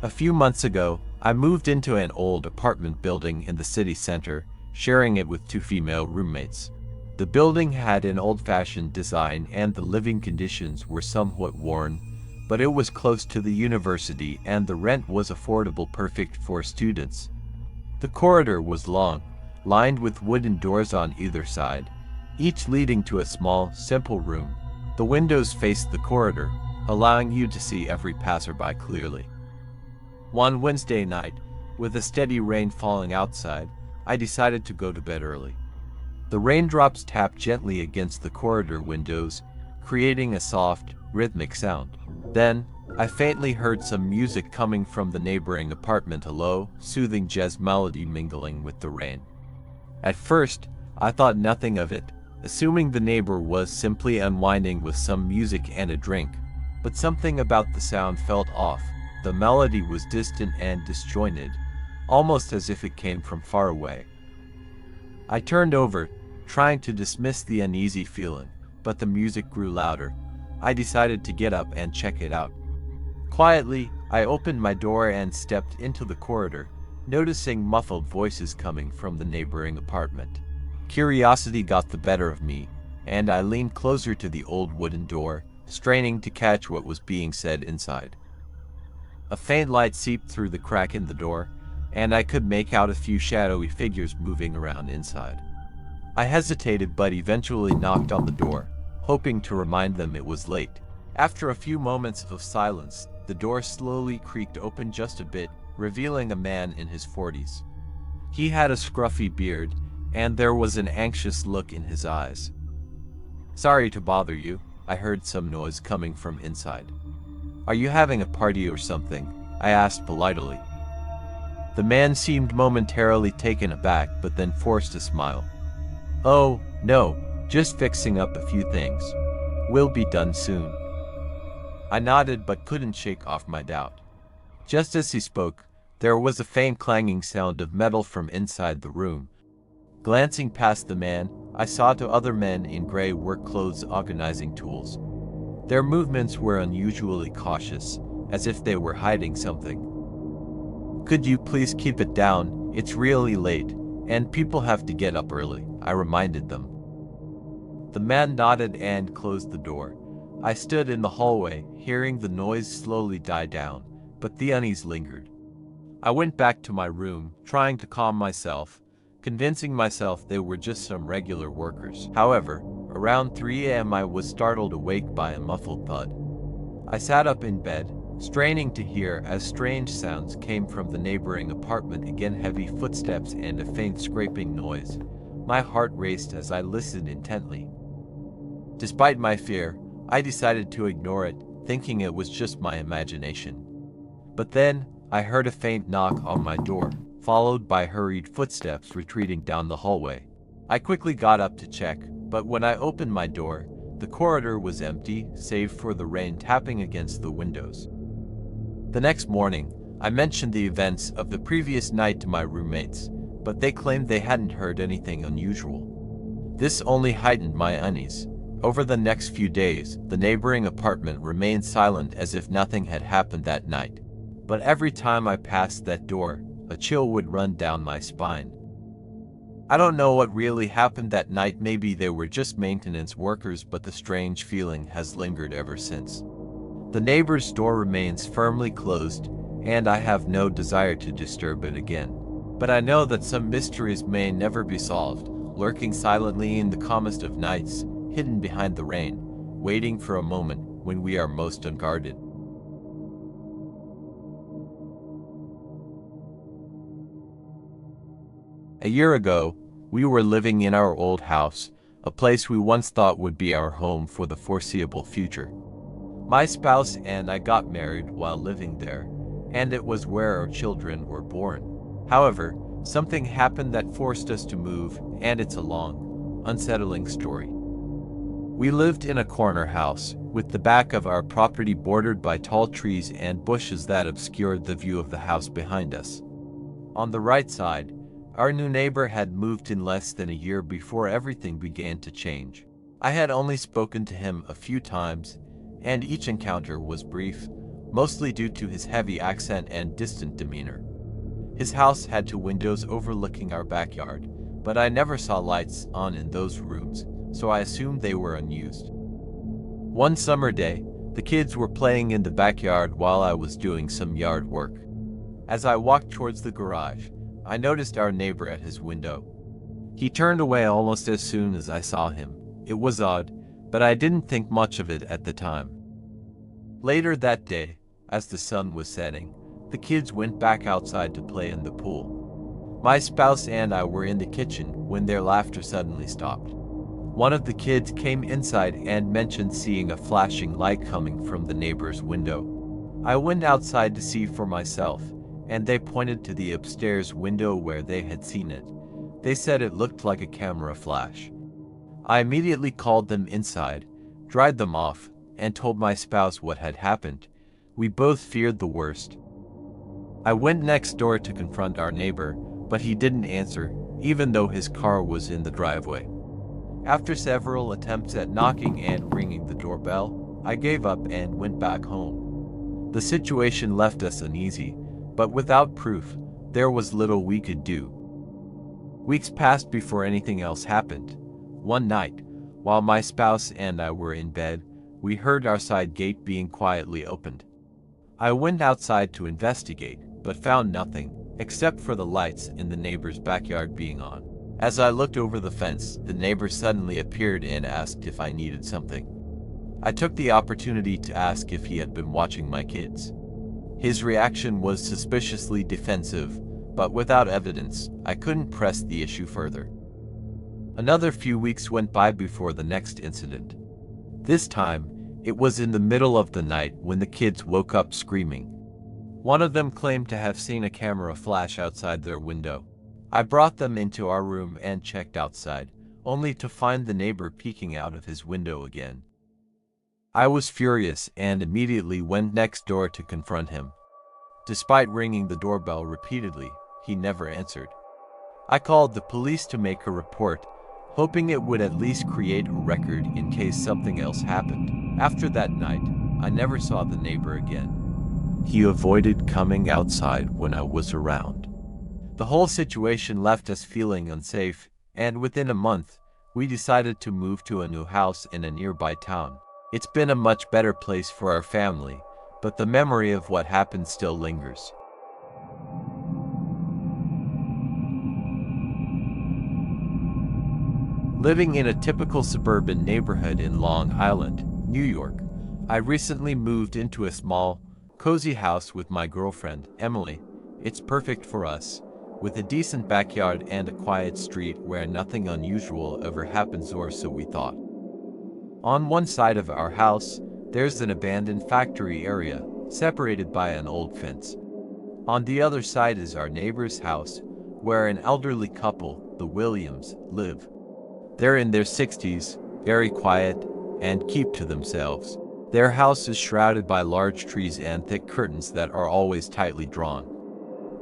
A few months ago, I moved into an old apartment building in the city center, sharing it with two female roommates. The building had an old-fashioned design and the living conditions were somewhat worn, but it was close to the university and the rent was affordable, perfect for students. The corridor was long, lined with wooden doors on either side, each leading to a small, simple room. The windows faced the corridor, allowing you to see every passerby clearly. One Wednesday night, with a steady rain falling outside, I decided to go to bed early. The raindrops tapped gently against the corridor windows, creating a soft, rhythmic sound. Then, I faintly heard some music coming from the neighboring apartment, a low, soothing jazz melody mingling with the rain. At first, I thought nothing of it, assuming the neighbor was simply unwinding with some music and a drink. But something about the sound felt off. The melody was distant and disjointed, almost as if it came from far away. I turned over, trying to dismiss the uneasy feeling, but the music grew louder. I decided to get up and check it out. Quietly, I opened my door and stepped into the corridor, noticing muffled voices coming from the neighboring apartment. Curiosity got the better of me, and I leaned closer to the old wooden door, straining to catch what was being said inside. A faint light seeped through the crack in the door, and I could make out a few shadowy figures moving around inside. I hesitated but eventually knocked on the door, hoping to remind them it was late. After a few moments of silence, the door slowly creaked open just a bit, revealing a man in his 40s. He had a scruffy beard, and there was an anxious look in his eyes. "Sorry to bother you," I heard some noise coming from inside. "Are you having a party or something?" I asked politely. The man seemed momentarily taken aback but then forced a smile. "Oh, no, just fixing up a few things. We'll be done soon." I nodded but couldn't shake off my doubt. Just as he spoke, there was a faint clanging sound of metal from inside the room. Glancing past the man, I saw two other men in gray work clothes organizing tools. Their movements were unusually cautious, as if they were hiding something. "Could you please keep it down? It's really late, and people have to get up early," I reminded them. The man nodded and closed the door. I stood in the hallway, hearing the noise slowly die down, but the unease lingered. I went back to my room, trying to calm myself, convincing myself they were just some regular workers. However, around 3 a.m. I was startled awake by a muffled thud. I sat up in bed, straining to hear as strange sounds came from the neighboring apartment, again heavy footsteps and a faint scraping noise. My heart raced as I listened intently. Despite my fear, I decided to ignore it, thinking it was just my imagination. But then, I heard a faint knock on my door, followed by hurried footsteps retreating down the hallway. I quickly got up to check, but when I opened my door, the corridor was empty, save for the rain tapping against the windows. The next morning, I mentioned the events of the previous night to my roommates, but they claimed they hadn't heard anything unusual. This only heightened my unease. Over the next few days, the neighboring apartment remained silent as if nothing had happened that night. But every time I passed that door, a chill would run down my spine. I don't know what really happened that night. Maybe they were just maintenance workers, but the strange feeling has lingered ever since. The neighbor's door remains firmly closed, and I have no desire to disturb it again. But I know that some mysteries may never be solved, lurking silently in the calmest of nights, hidden behind the rain, waiting for a moment when we are most unguarded. A year ago, we were living in our old house, a place we once thought would be our home for the foreseeable future. My spouse and I got married while living there, and it was where our children were born. However, something happened that forced us to move, and it's a long, unsettling story. We lived in a corner house, with the back of our property bordered by tall trees and bushes that obscured the view of the house behind us. On the right side, our new neighbor had moved in less than a year before everything began to change. I had only spoken to him a few times, and each encounter was brief, mostly due to his heavy accent and distant demeanor. His house had two windows overlooking our backyard, but I never saw lights on in those rooms, so I assumed they were unused. One summer day, the kids were playing in the backyard while I was doing some yard work. As I walked towards the garage, I noticed our neighbor at his window. He turned away almost as soon as I saw him. It was odd, but I didn't think much of it at the time. Later that day, as the sun was setting, the kids went back outside to play in the pool. My spouse and I were in the kitchen when their laughter suddenly stopped. One of the kids came inside and mentioned seeing a flashing light coming from the neighbor's window. I went outside to see for myself, and they pointed to the upstairs window where they had seen it. They said it looked like a camera flash. I immediately called them inside, dried them off, and told my spouse what had happened. We both feared the worst. I went next door to confront our neighbor, but he didn't answer, even though his car was in the driveway. After several attempts at knocking and ringing the doorbell, I gave up and went back home. The situation left us uneasy, but without proof, there was little we could do. Weeks passed before anything else happened. One night, while my spouse and I were in bed, we heard our side gate being quietly opened. I went outside to investigate, but found nothing, except for the lights in the neighbor's backyard being on. As I looked over the fence, the neighbor suddenly appeared and asked if I needed something. I took the opportunity to ask if he had been watching my kids. His reaction was suspiciously defensive, but without evidence, I couldn't press the issue further. Another few weeks went by before the next incident. This time, it was in the middle of the night when the kids woke up screaming. One of them claimed to have seen a camera flash outside their window. I brought them into our room and checked outside, only to find the neighbor peeking out of his window again. I was furious and immediately went next door to confront him. Despite ringing the doorbell repeatedly, he never answered. I called the police to make a report, hoping it would at least create a record in case something else happened. After that night, I never saw the neighbor again. He avoided coming outside when I was around. The whole situation left us feeling unsafe, and within a month, we decided to move to a new house in a nearby town. It's been a much better place for our family, but the memory of what happened still lingers. Living in a typical suburban neighborhood in Long Island, New York, I recently moved into a small, cozy house with my girlfriend, Emily. It's perfect for us, with a decent backyard and a quiet street where nothing unusual ever happens, or so we thought. On one side of our house, there's an abandoned factory area, separated by an old fence. On the other side is our neighbor's house, where an elderly couple, the Williams, live. They're in their 60s, very quiet, and keep to themselves. Their house is shrouded by large trees and thick curtains that are always tightly drawn.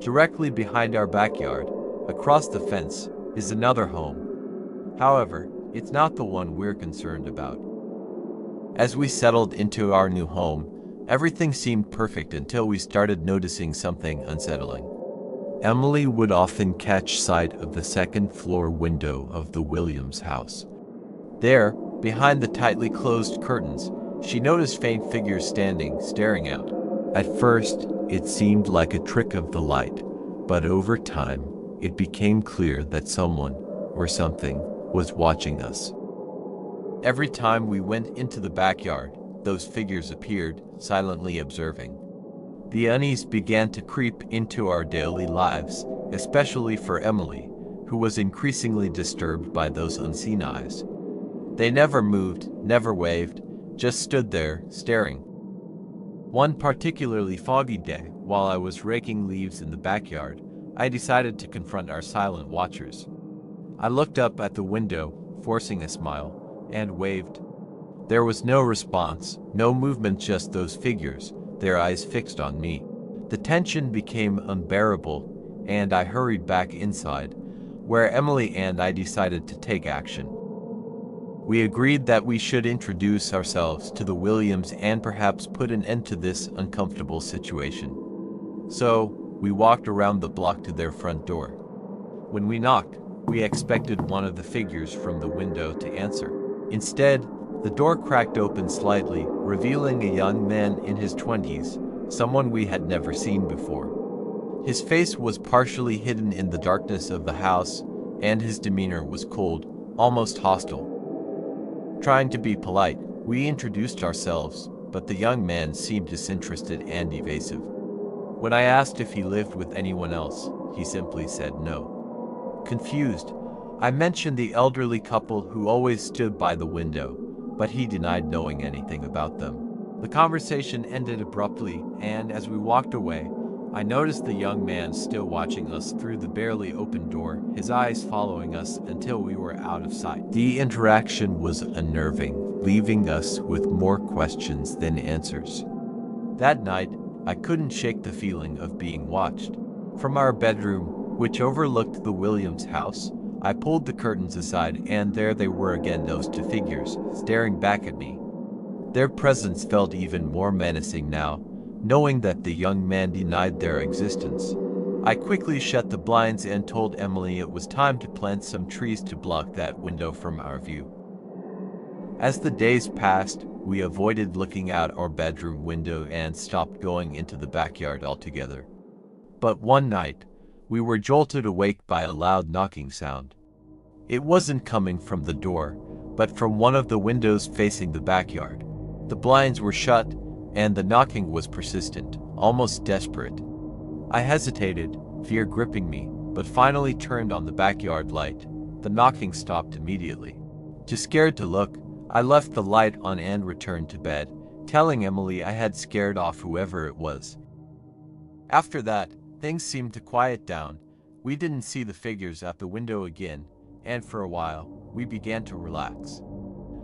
Directly behind our backyard, across the fence, is another home. However, it's not the one we're concerned about. As we settled into our new home, everything seemed perfect until we started noticing something unsettling. Emily would often catch sight of the second-floor window of the Williams house. There, behind the tightly closed curtains, she noticed faint figures standing, staring out. At first, it seemed like a trick of the light, but over time, it became clear that someone, or something, was watching us. Every time we went into the backyard, those figures appeared, silently observing. The unease began to creep into our daily lives, especially for Emily, who was increasingly disturbed by those unseen eyes. They never moved, never waved, just stood there, staring. One particularly foggy day, while I was raking leaves in the backyard, I decided to confront our silent watchers. I looked up at the window, forcing a smile, and waved. There was no response, no movement, just those figures, their eyes fixed on me. The tension became unbearable, and I hurried back inside, where Emily and I decided to take action. We agreed that we should introduce ourselves to the Williams and perhaps put an end to this uncomfortable situation. So, we walked around the block to their front door. When we knocked, we expected one of the figures from the window to answer. Instead, the door cracked open slightly, revealing a young man in his 20s, someone we had never seen before. His face was partially hidden in the darkness of the house, and his demeanor was cold, almost hostile. Trying to be polite, we introduced ourselves, but the young man seemed disinterested and evasive. When I asked if he lived with anyone else, he simply said no. Confused, I mentioned the elderly couple who always stood by the window, but he denied knowing anything about them. The conversation ended abruptly, and as we walked away, I noticed the young man still watching us through the barely open door, his eyes following us until we were out of sight. The interaction was unnerving, leaving us with more questions than answers. That night, I couldn't shake the feeling of being watched. From our bedroom, which overlooked the Williams house, I pulled the curtains aside, and there they were again, those two figures, staring back at me. Their presence felt even more menacing now, knowing that the young man denied their existence. I quickly shut the blinds and told Emily it was time to plant some trees to block that window from our view. As the days passed, we avoided looking out our bedroom window and stopped going into the backyard altogether. But one night, we were jolted awake by a loud knocking sound. It wasn't coming from the door, but from one of the windows facing the backyard. The blinds were shut, and the knocking was persistent, almost desperate. I hesitated, fear gripping me, but finally turned on the backyard light. The knocking stopped immediately. Too scared to look, I left the light on and returned to bed, telling Emily I had scared off whoever it was. After that, things seemed to quiet down. We didn't see the figures at the window again, and for a while, we began to relax.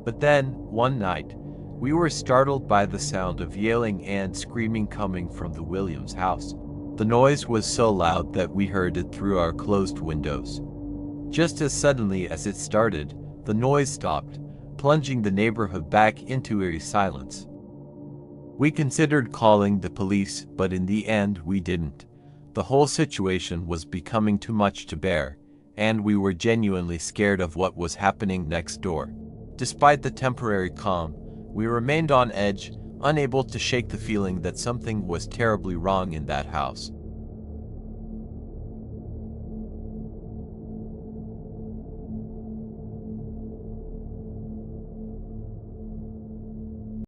But then, one night, we were startled by the sound of yelling and screaming coming from the Williams house. The noise was so loud that we heard it through our closed windows. Just as suddenly as it started, the noise stopped, plunging the neighborhood back into eerie silence. We considered calling the police, but in the end we didn't. The whole situation was becoming too much to bear, and we were genuinely scared of what was happening next door. Despite the temporary calm, we remained on edge, unable to shake the feeling that something was terribly wrong in that house.